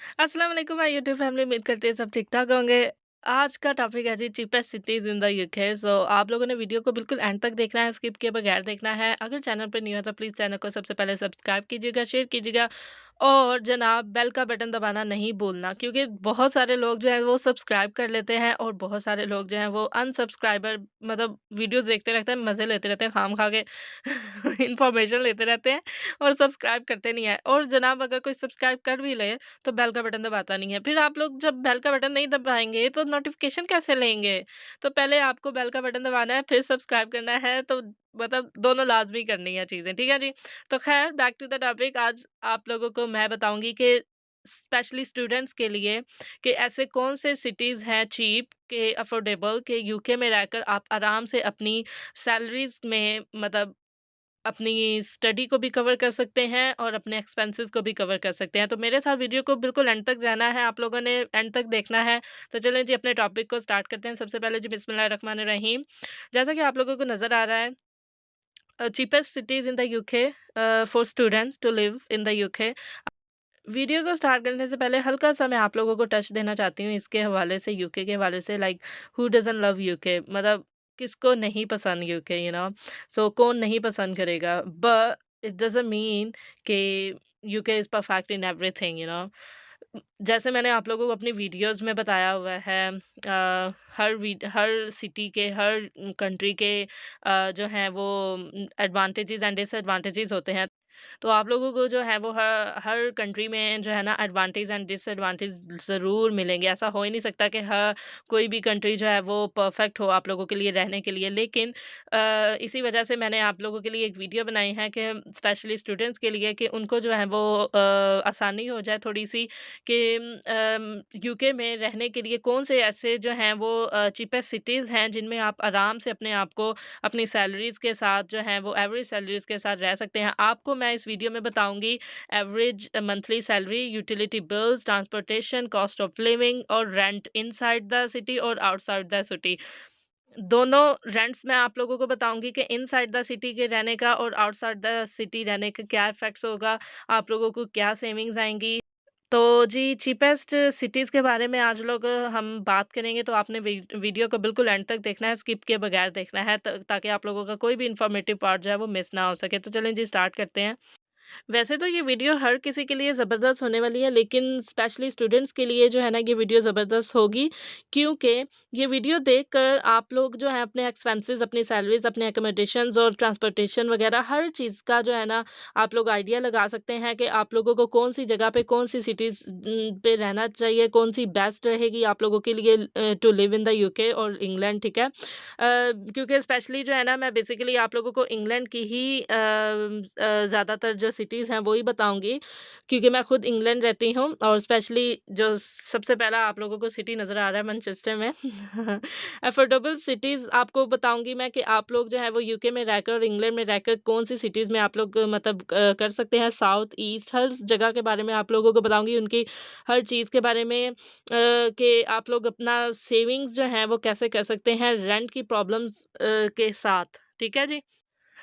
अस्सलाम वालेकुम my YouTube family, उम्मीद करते हैं सब ठीक-ठाक होंगे। आज का टॉपिक है जी cheapest cities in the UK. So आप लोगों ने वीडियो को बिल्कुल एंड तक देखना है, स्किप किए बगैर देखना है। अगर चैनल पर न्यू है तो प्लीज़ चैनल को सबसे पहले सब्सक्राइब कीजिएगा, शेयर कीजिएगा और जनाब बेल का बटन दबाना नहीं भूलना, क्योंकि बहुत सारे लोग जो हैं वो सब्सक्राइब कर लेते हैं और बहुत सारे लोग जो हैं वो अनसब्सक्राइबर मतलब वीडियोज़ देखते रहते हैं, मज़े लेते रहते हैं, खाम-खा के इन्फॉर्मेशन लेते रहते हैं और सब्सक्राइब करते नहीं हैं। और जनाब अगर कोई सब्सक्राइब कर भी ले तो बेल का बटन दबाता नहीं है। फिर आप लोग जब बेल का बटन नहीं दबाएँगे तो नोटिफ़िकेशन कैसे लेंगे? तो पहले आपको बेल का बटन दबाना है, फिर सब्सक्राइब करना है, तो मतलब दोनों लाज़मी करनी है चीज़ें, ठीक है जी? तो ख़ैर बैक टू द टॉपिक। आज आप लोगों को मैं बताऊँगी कि स्पेशली स्टूडेंट्स के लिए कि ऐसे कौन से सिटीज़ हैं चीप के अफोर्डेबल के यूके में रहकर आप आराम से अपनी सैलरीज़ में मतलब अपनी स्टडी को भी कवर कर सकते हैं और अपने एक्सपेंसेस को भी कवर कर सकते हैं। तो मेरे साथ वीडियो को बिल्कुल एंड तक रहना है, आप लोगों ने एंड तक देखना है। तो चलें जी अपने टॉपिक को स्टार्ट करते हैं। सबसे पहले जी बिस्मिल्लाहिर्रहमानिर्रहीम। जैसा कि आप लोगों को नज़र आ रहा है cheapest cities in the UK for students to live in the UK. Video को स्टार्ट करने से पहले हल्का-सा मैं आप लोगों को टच देना चाहती हूँ इसके हवाले से, यूके के हवाले से। Like who doesn't love UK, मतलब किसको नहीं पसंद यूके, सो कौन नहीं पसंद करेगा? बट इट डज़न्ट मीन कि UK is perfect in everything. जैसे मैंने आप लोगों को अपनी वीडियोज़ में बताया हुआ है, हर सिटी के, हर कंट्री के जो हैं वो एडवांटेजेस एंड डिसएडवांटेजेस होते हैं। तो आप लोगों को जो है वो हर कंट्री में जो है ना एडवांटेज एंड डिसएडवांटेज ज़रूर मिलेंगे। ऐसा हो ही नहीं सकता कि हर कोई भी कंट्री जो है वो परफेक्ट हो आप लोगों के लिए रहने के लिए। लेकिन इसी वजह से मैंने आप लोगों के लिए एक वीडियो बनाई है कि स्पेशली स्टूडेंट्स के लिए कि उनको जो है वो आसानी हो जाए थोड़ी-सी कि यूके में रहने के लिए कौन से ऐसे जो हैं वो चीपेस्ट सिटीज़ हैं जिनमें आप आराम से अपने आप को अपनी सैलरीज़ के साथ जो हैं वो एवरेज सैलरीज़ के साथ रह सकते हैं। आपको मैं इस वीडियो में बताऊँगी average monthly salary, utility bills, transportation, cost of living और रेंट इनसाइड द सिटी और आउटसाइड द सिटी। दोनों रेंट्स मैं आप लोगों को बताऊँगी कि इनसाइड द सिटी के रहने का और आउटसाइड द सिटी रहने का क्या इफ़ेक्ट्स होगा, आप लोगों को क्या सेविंग्स आएँगी। तो जी चीपेस्ट सिटीज़ के बारे में आज लोग हम बात करेंगे, तो आपने वीडियो को बिल्कुल एंड तक देखना है, स्किप किए बगैर देखना है ताकि आप लोगों का कोई भी इन्फॉर्मेटिव पार्ट जो है वो मिस ना हो सके। तो चलें जी स्टार्ट करते हैं। वैसे तो ये वीडियो हर किसी के लिए ज़बरदस्त होने वाली है, लेकिन स्पेशली स्टूडेंट्स के लिए जो है ना ये वीडियो ज़बरदस्त होगी, क्योंकि ये वीडियो देखकर आप लोग जो है अपने एक्सपेंसेस, अपनी सैलरीज़, अपने अकोमोडेशंस और ट्रांसपोर्टेशन वगैरह हर चीज़ का जो है ना आप लोग आइडिया लगा सकते हैं कि आप लोगों को कौन-सी जगह पे, कौन-सी सिटीज़ पे रहना चाहिए, कौन-सी बेस्ट रहेगी आप लोगों के लिए to live in the UK और इंग्लैंड, ठीक है? क्योंकि स्पेशली जो है ना मैं बेसिकली आप लोगों को इंग्लैंड की ही ज़्यादातर जो सिटीज़ हैं वो ही बताऊँगी, क्योंकि मैं खुद इंग्लैंड रहती हूँ और स्पेशली जो सबसे पहला आप लोगों को सिटी नज़र आ रहा है मैनचेस्टर में। अफोर्डेबल सिटीज़ आपको बताऊँगी मैं कि आप लोग जो है वो यूके में रहकर और इंग्लैंड में रहकर कौन-सी सिटीज़ में आप लोग मतलब कर सकते हैं। साउथ, ईस्ट हर जगह के बारे में आप लोगों को बताऊँगी, उनकी हर चीज़ के बारे में कि आप लोग अपना सेविंग्स जो है वो कैसे कर सकते हैं रेंट की प्रॉब्लम्स के साथ, ठीक है जी?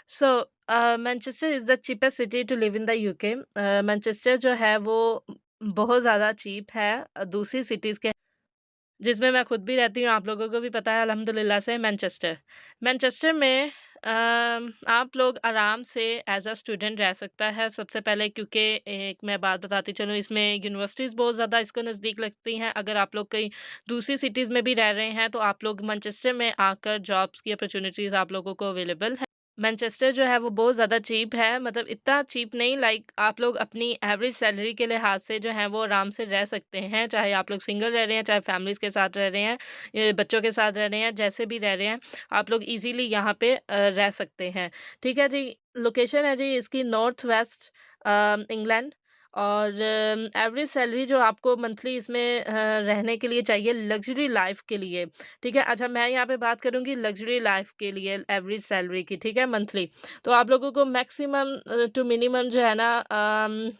So Manchester is the cheapest city to live in the UK. Manchester जो है वो बहुत ज़्यादा चीप है दूसरी सिटीज़ के, जिसमें मैं खुद भी रहती हूँ, आप लोगों को भी पता है अल्हम्दुलिल्लाह से। मैनचेस्टर मैनचेस्टर में आप लोग आराम से एज़ अ स्टूडेंट रह सकता है सबसे पहले, क्योंकि एक मैं बात बताती चलूँ, इसमें यूनिवर्सिटीज़ बहुत ज़्यादा इसको नज़दीक लगती हैं। अगर आप लोग कहीं दूसरी सिटीज़ में भी रह रहे हैं तो आप लोग मैनचेस्टर में आकर जॉब्स की अपॉर्च्युनिटीज़ आप लोगों को अवेलेबल हैं। मैनचेस्टर जो है वो बहुत ज़्यादा चीप है, मतलब इतना चीप नहीं, लाइक आप लोग अपनी एवरेज सैलरी के लिहाज से जो है वो आराम से रह सकते हैं, चाहे आप लोग सिंगल रह रहे हैं, चाहे फैमिलीज़ के साथ रह रहे हैं, बच्चों के साथ रह रहे हैं, जैसे भी रह रहे हैं, आप लोग इजीली यहाँ पे रह सकते हैं। ठीक है जी, लोकेशन है जी इसकी नॉर्थ वेस्ट इंग्लैंड। और एवरेज सैलरी जो आपको मंथली इसमें रहने के लिए चाहिए लग्ज़री लाइफ़ के लिए, ठीक है? अच्छा, मैं यहाँ पे बात करूँगी लग्ज़री लाइफ़ के लिए एवरेज सैलरी की, ठीक है? मंथली। तो आप लोगों को मैक्सिमम टू मिनिमम जो है ना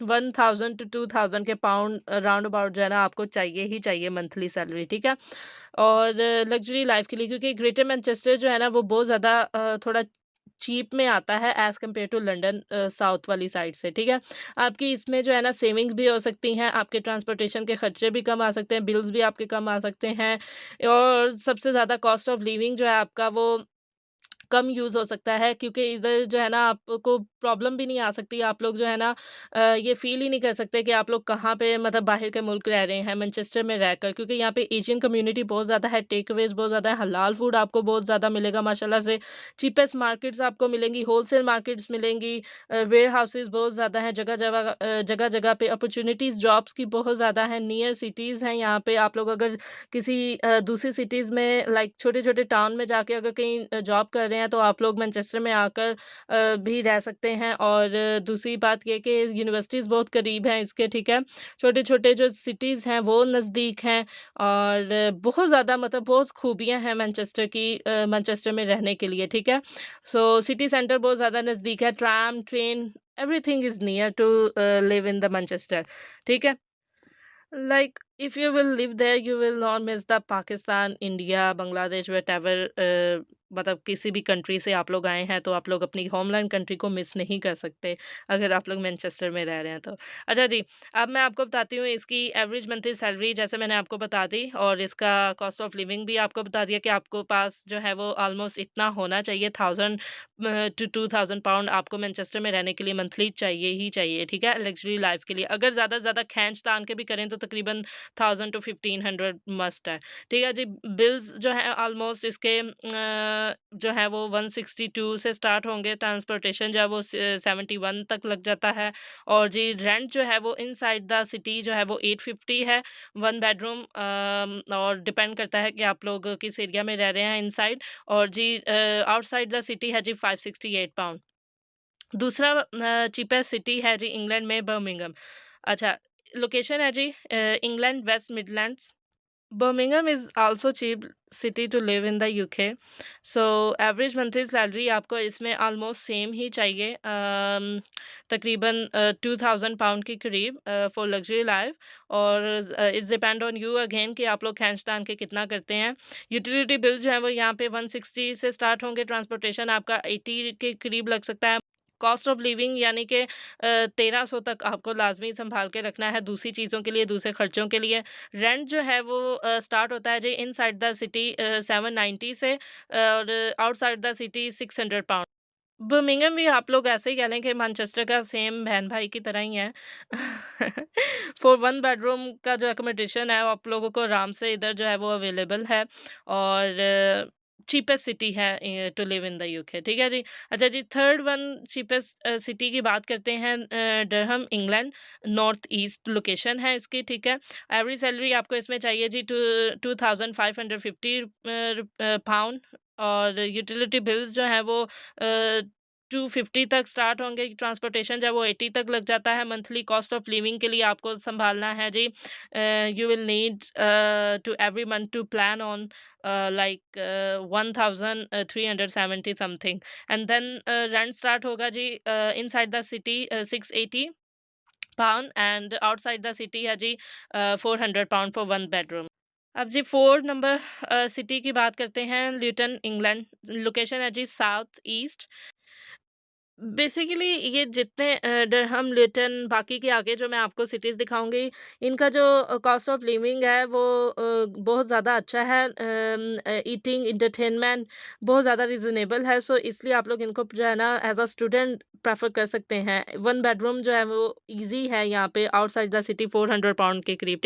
1000 टू 2000 के पाउंड राउंड अबाउट जो है ना आपको चाहिए ही चाहिए मंथली सैलरी, ठीक है? और लग्ज़री लाइफ़ के लिए, क्योंकि ग्रेटर मैनचेस्टर जो है ना वो बहुत ज़्यादा थोड़ा चीप में आता है as compare to London south वाली साइड से, ठीक है? आपकी इसमें जो है ना सेविंग्स भी हो सकती हैं, आपके ट्रांसपोर्टेशन के खर्चे भी कम आ सकते हैं, बिल्स भी आपके कम आ सकते हैं और सबसे ज़्यादा कॉस्ट ऑफ लिविंग जो है आपका वो कम यूज़ हो सकता है क्योंकि इधर जो है ना आपको प्रॉब्लम भी नहीं आ सकती। आप लोग जो है ना ये फ़ील ही नहीं कर सकते कि आप लोग कहाँ पे मतलब बाहर के मुल्क रह रहे हैं, मैनचेस्टर में रहकर क्योंकि यहाँ पे एशियन कम्युनिटी बहुत ज़्यादा है, टेकअवेज़ बहुत ज़्यादा है, हलाल फूड आपको बहुत ज़्यादा मिलेगा माशाल्लाह से। चीपेस्ट मार्केट्स आपको मिलेंगी, होलसेल मार्केट्स मिलेंगी, वेयर हाउसेज़ बहुत ज़्यादा हैं, जगह-जगह पे अपॉर्च्युनिटीज़ जॉब्स की बहुत ज़्यादा हैं, नियर सिटीज़ हैं यहाँ पे। आप लोग अगर किसी दूसरी सिटीज़ में लाइक छोटे-छोटे टाउन में जाके अगर कहीं जॉब कर रहे हैं तो आप लोग मैनचेस्टर में आकर भी रह सकते हैं और दूसरी बात ये कि यूनिवर्सिटीज़ बहुत करीब हैं इसके, ठीक है? छोटे-छोटे जो सिटीज़ हैं वो नज़दीक हैं और बहुत ज़्यादा मतलब बहुत खूबियाँ हैं मैनचेस्टर में रहने के लिए, ठीक है? सो सिटी सेंटर बहुत ज़्यादा नज़दीक है, tram, train everything is near to live in the Manchester, ठीक है? Like, if you will live there, you will not miss the Pakistan, India, Bangladesh, whatever. मतलब किसी भी कंट्री से आप लोग आए हैं तो आप लोग अपनी होमलैंड कंट्री को मिस नहीं कर सकते अगर आप लोग मैनचेस्टर में रह रहे हैं तो। अच्छा जी, अब मैं आपको बताती हूँ इसकी एवरेज मंथली सैलरी जैसे मैंने आपको बता दी और इसका कॉस्ट ऑफ लिविंग भी आपको बता दिया कि आपको पास जो है वो ऑलमोस्ट इतना होना चाहिए 1000 टू 2000 पाउंड आपको मैनचेस्टर में रहने के लिए मंथली चाहिए ही चाहिए, ठीक है? लग्ज़री लाइफ़ के लिए। अगर ज़्यादा से ज़्यादा खींच-तान के भी करें तो तकरीबन 1000 टू 1500 मस्ट है। ठीक है जी, बिल्स जो है ऑलमोस्ट इसके जो है वो 162 से स्टार्ट होंगे, ट्रांसपोर्टेशन जो है वो 71 तक लग जाता है और जी रेंट जो है वो इनसाइड द सिटी जो है वो 850 है, 1 बेडरूम और डिपेंड करता है कि आप लोग किस एरिया में रह रहे हैं इनसाइड और जी आउटसाइड द सिटी है जी 568 पाउंड। दूसरा चीपेस्ट सिटी है जी इंग्लैंड में बर्मिंघम। अच्छा, लोकेशन है जी England West Midlands. Birmingham is also cheap city to live in the UK. So average monthly salary आपको इसमें ऑलमोस्ट सेम ही चाहिए तकरीबन 2000 पाउंड के करीब फॉर लग्जरी लाइफ और it's depend on you again कि आप लोग खींच तान के कितना करते हैं। यूटिलिटी बिल्स जो है वो यहाँ पे 160 से स्टार्ट होंगे, ट्रांसपोर्टेशन आपका 80 के करीब लग सकता है। कॉस्ट ऑफ लिविंग यानी कि 1300 तक आपको लाज़मी सँभाल के रखना है दूसरी चीज़ों के लिए, दूसरे खर्चों के लिए। रेंट जो है वो स्टार्ट होता है जी इनसाइड द सिटी 790 से और outside the city 600 pound. Birmingham भी आप लोग ऐसे ही कह लें कि मैनचेस्टर का सेम बहन-भाई की तरह ही है। फॉर 1 बेडरूम का जो अकोमोडेशन है वो आप लोगों को आराम से इधर जो है वो अवेलेबल है और चीपेस्ट सिटी है to live in the UK, ठीक है जी। अच्छा जी, थर्ड वन चीपेस्ट सिटी की बात करते हैं Durham England, north east location है इसकी, ठीक है। एवरेज सैलरी आपको इसमें चाहिए जी 2550 पाउंड और यूटिलिटी बिल्स जो हैं वो 250 तक स्टार्ट होंगे, ट्रांसपोर्टेशन जो है वो 80 तक लग जाता है। मंथली कॉस्ट ऑफ लिविंग के लिए आपको सँभालना है जी you will need to every month to plan on like 1370 something and then rent start होगा जी inside the city 680 pound and outside the city है जी 400 पाउंड फॉर 1 बेडरूम। अब जी 4 नंबर सिटी की बात करते हैं, ल्यूटन इंग्लैंड। लोकेशन है जी साउथ ईस्ट। बेसिकली ये जितने डरहम, लिटन बाकी के आगे जो मैं आपको सिटीज़ दिखाऊँगी, इनका जो कॉस्ट ऑफ लिविंग है वो बहुत ज़्यादा अच्छा है। ईटिंग, एंटरटेनमेंट बहुत ज़्यादा रीज़नेबल है, सो इसलिए आप लोग इनको जो है ना एज़ अ स्टूडेंट प्रेफ़र कर सकते हैं। 1 बेडरूम जो है वो ईज़ी है यहाँ पे आउटसाइड द सिटी 400 पाउंड के करीब।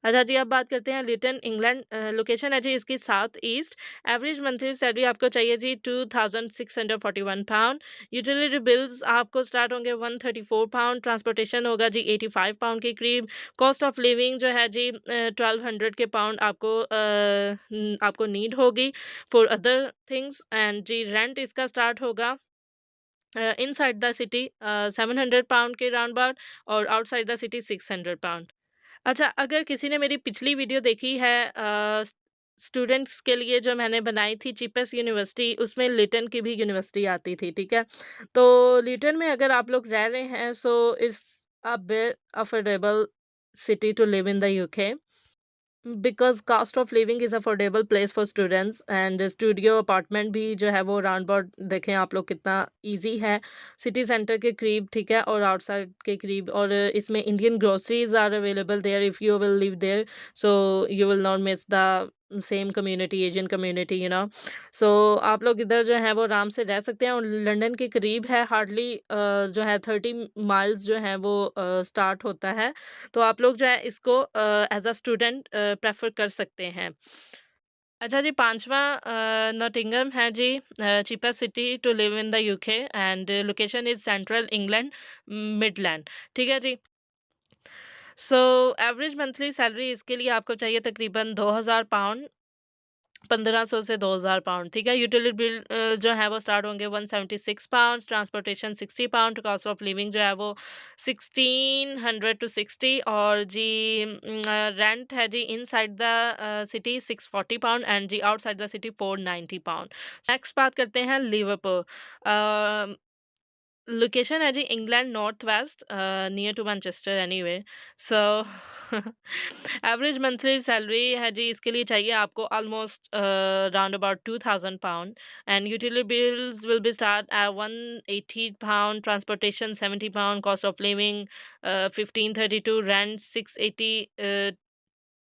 अच्छा जी, अब बात करते हैं लिटन इंग्लैंड। लोकेशन है जी इसकी south east. Average monthly salary आपको चाहिए जी 2641 पाउंड। यूटिलिटी बिल्स आपको स्टार्ट होंगे 134 पाउंड। ट्रांसपोर्टेशन होगा जी 85 पाउंड के करीब। कॉस्ट ऑफ लिविंग जो है जी 1200 के पाउंड आपको नीड होगी फॉर अदर थिंग्स एंड जी रेंट इसका स्टार्ट होगा इनसाइड द सिटी 700 पाउंड के राउंड अबाउट और आउटसाइड द सिटी 600 पाउंड। अच्छा, अगर किसी ने मेरी पिछली वीडियो देखी है स्टूडेंट्स के लिए जो मैंने बनाई थी चीपेस्ट यूनिवर्सिटी, उसमें लिटन की भी यूनिवर्सिटी आती थी, ठीक है? तो लिटन में अगर आप लोग रह रहे हैं so it's a very affordable city to live in the UK. Because cost of living is affordable place for students and studio apartment भी जो है वो राउंड अबाउट देखें आप लोग कितना ईज़ी है, सिटी सेंटर के करीब, ठीक है? और आउटसाइड के करीब, और इसमें Indian groceries are available there if you will live there, so you will not miss the same community, Asian community, so आप लोग इधर जो है वो आराम से रह सकते हैं, और लंदन के करीब है, हार्डली जो है 30 माइल्स जो है वो स्टार्ट होता है। तो आप लोग जो है इसको एज़ अ स्टूडेंट प्रेफ़र कर सकते हैं। अच्छा जी, 5वां नॉटिंघम है जी, cheapest city to live in the UK and location is central England, Midland, ठीक है जी। सो एवरेज मंथली सैलरी इसके लिए आपको चाहिए तकरीबन 2000 पाउंड, 1500 से 2000 पाउंड, ठीक है। यूटिलिटी बिल जो है वो स्टार्ट होंगे 176 pound, transportation 60 pound, cost of living जो है वो 1600 टू 60, और जी रेंट है जी inside the city 640 pound and जी outside the city 490 pound. Next बात करते हैं लिवरपूल। लोकेशन है जी England north west, near to Manchester anyway. So average monthly salary है जी इसके लिए चाहिए आपको almost round about 2000 pound and utility bills will be start at 180 pound, transportation 70 pound, cost of living 1532, rent 680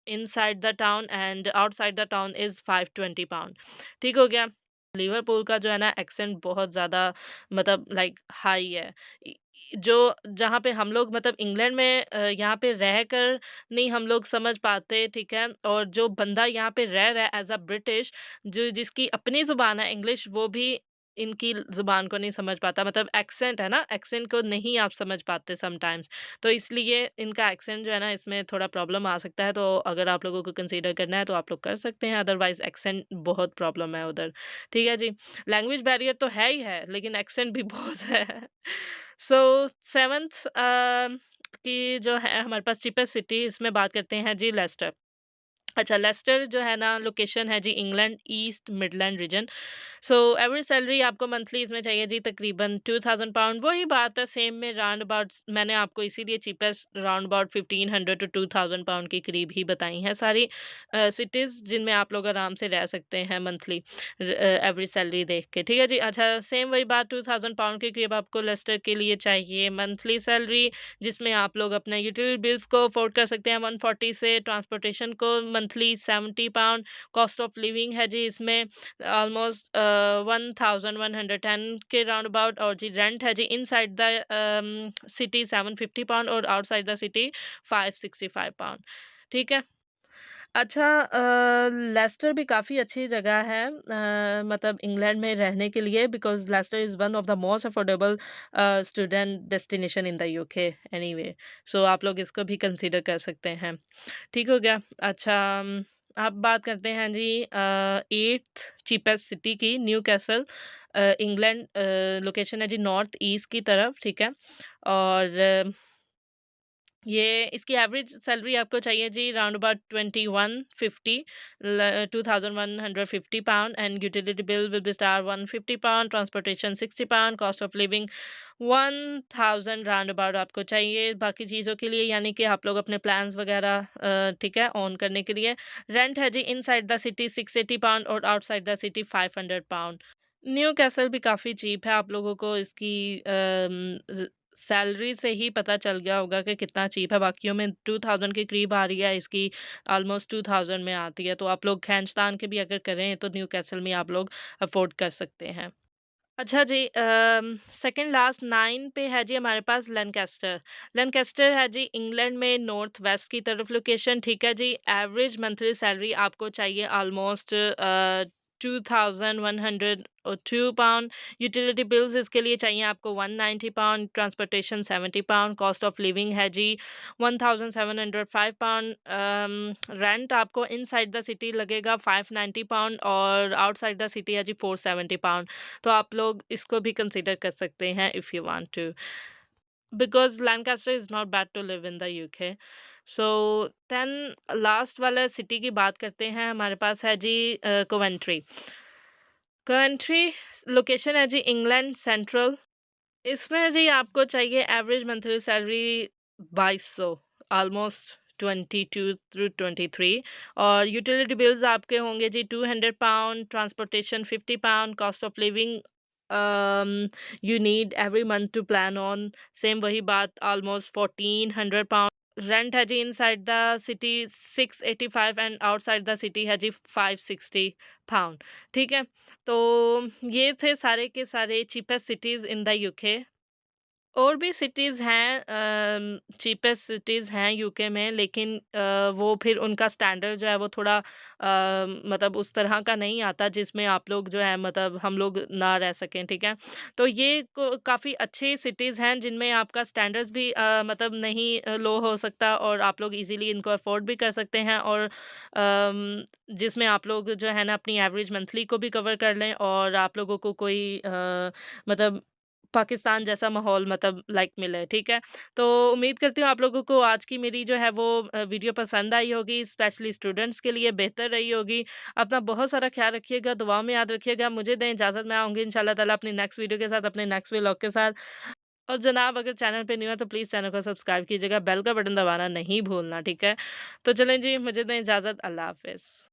inside the town and outside the town is 520 pound, ठीक हो गया। Liverpool का जो है ना एक्सेंट बहुत ज़्यादा मतलब लाइक हाई है। इ जो जहाँ पे हम लोग मतलब इंग्लैंड में यहाँ पे रहकर नहीं हम लोग समझ पाते, ठीक है? और जो बंदा यहाँ पे रह रहा है एज़ अ ब्रिटिश, जो जिसकी अपनी ज़ुबान है इंग्लिश, वो भी इनकी ज़ुबान को नहीं समझ पाता। मतलब एक्सेंट है ना, एक्सेंट को नहीं आप समझ पाते समटाइम्स। तो इसलिए इनका एक्सेंट जो है ना इसमें थोड़ा प्रॉब्लम आ सकता है। तो अगर आप लोगों को कंसीडर करना है तो आप लोग कर सकते हैं, अदरवाइज़ एक्सेंट बहुत प्रॉब्लम है उधर। ठीक है जी। लैंग्वेज बैरियर तो है ही है, लेकिन एक्सेंट भी बहुत है। सो 7th की जो है हमारे पास चीपेस्ट सिटी, इसमें बात करते हैं जी लेस्टर। अच्छा, लेस्टर जो है ना लोकेशन है जी England east midland region. So average salary आपको मंथली इसमें चाहिए जी तकरीबन 2000 पाउंड। वही बात है सेम में, राउंड अबाउट मैंने आपको इसीलिए cheapest round about 1500 to 2000 pound के करीब ही बताई हैं सारी सिटीज़ जिनमें आप लोग आराम से रह सकते हैं मंथली एवरेज सैलरी देख के, ठीक है जी। अच्छा, सेम वही बात 2000 पाउंड के करीब आपको लेस्टर के लिए चाहिए मंथली सैलरी, जिसमें आप लोग अपने यूटिलिटी बिल्स को अफोर्ड कर सकते हैं 140 से, ट्रांसपोर्टेशन को monthly 70 pound, cost of living है जी इसमें ऑलमोस्ट 1110 के राउंड अबाउट, और जी रेंट है जी इनसाइड द सिटी 750 पाउंड और आउटसाइड द सिटी 565 पाउंड, ठीक है। अच्छा, लेस्टर भी काफ़ी अच्छी जगह है मतलब इंग्लैंड में रहने के लिए, because Leicester is one of the most affordable student destination in the UK anyway. So आप लोग इसको भी कंसीडर कर सकते हैं। ठीक हो गया। अच्छा, अब बात करते हैं जी 8th चीपेस्ट सिटी की, न्यूकैसल, इंग्लैंड, लोकेशन है जी नॉर्थ ईस्ट की तरफ, ठीक है। और ये इसकी एवरेज सैलरी आपको चाहिए जी round about 2150, 2150 pound and utility bill will be start 150 pound, transportation 60 pound, cost of living 1000 round about आपको चाहिए बाकी चीज़ों के लिए, यानी कि आप लोग अपने प्लान्स वगैरह ठीक है ऑन करने के लिए। रेंट है जी इनसाइड द सिटी 680 पाउंड और outside the city 500 pound. New castle भी काफ़ी चीप है, आप लोगों को इसकी सैलरी से ही पता चल गया होगा कि कितना चीप है, बाकियों में 2000 के करीब आ रही है, इसकी ऑलमोस्ट 2000 में आती है। तो आप लोग खींचतान के भी अगर करें तो न्यू कैसल में आप लोग अफोर्ड कर सकते हैं। अच्छा जी, सेकंड लास्ट 9 पे है जी हमारे पास लैनकास्टर। लैनकास्टर है जी इंग्लैंड में नॉर्थ वेस्ट की तरफ लोकेशन, ठीक है जी। एवरेज मंथली सैलरी आपको चाहिए ऑलमोस्ट 2102 पाउंड। यूटिलिटी बिल्स इसके लिए चाहिए आपको 190 pound, transportation 70 pound, cost of living है जी 1705 पाउंड। रेंट आपको इनसाइड द सिटी लगेगा 590 पाउंड और आउटसाइड द सिटी है जी 470 पाउंड। तो आप लोग इसको भी कंसीडर कर सकते हैं if you want to, because Lancaster is not bad to live in the UK. So 10 last वाला सिटी की बात करते हैं, हमारे पास है जी कोवेंट्री। कोवेंट्री लोकेशन है जी इंग्लैंड सेंट्रल। इसमें जी आपको चाहिए average monthly salary 2200, almost 22 through 23 और यूटिलिटी बिल्स आपके होंगे जी £200, transportation £50, cost of living you need every month to plan on, same वही बात ऑलमोस्ट £1400। रेंट है जी inside the city 685 and outside the city है जी £560। ठीक है, तो ये थे सारे के सारे cheapest cities in the UK. और भी सिटीज़ हैं, चीपेस्ट सिटीज़ हैं यूके में, लेकिन वो फिर उनका स्टैंडर्ड जो है वो थोड़ा मतलब उस तरह का नहीं आता जिसमें आप लोग जो है मतलब हम लोग ना रह सकें, ठीक है? तो ये काफ़ी अच्छी सिटीज़ हैं जिनमें आपका स्टैंडर्ड्स भी मतलब नहीं लो हो सकता और आप लोग इजीली इनको अफोर्ड भी कर सकते हैं और जिसमें आप लोग जो है ना अपनी एवरेज मंथली को भी कवर कर लें और आप लोगों को कोई मतलब पाकिस्तान जैसा माहौल मतलब लाइक मिले, ठीक है? तो उम्मीद करती हूँ आप लोगों को आज की मेरी जो है वो वीडियो पसंद आई होगी, स्पेशली स्टूडेंट्स के लिए बेहतर रही होगी। अपना बहुत सारा ख़्याल रखिएगा, दुआ में याद रखिएगा। मुझे दें इजाज़त, मैं आऊँगी इंशाअल्लाह ताला अपनी नेक्स्ट वीडियो के साथ, अपने नेक्स्ट व्लॉग के साथ। और जनाब अगर चैनल पे न्यू है तो प्लीज़ चैनल को सब्सक्राइब कीजिएगा, बेल का बटन दबाना नहीं भूलना, ठीक है? तो चलें जी, मुझे दें इजाज़त, अल्लाह हाफ़िज़।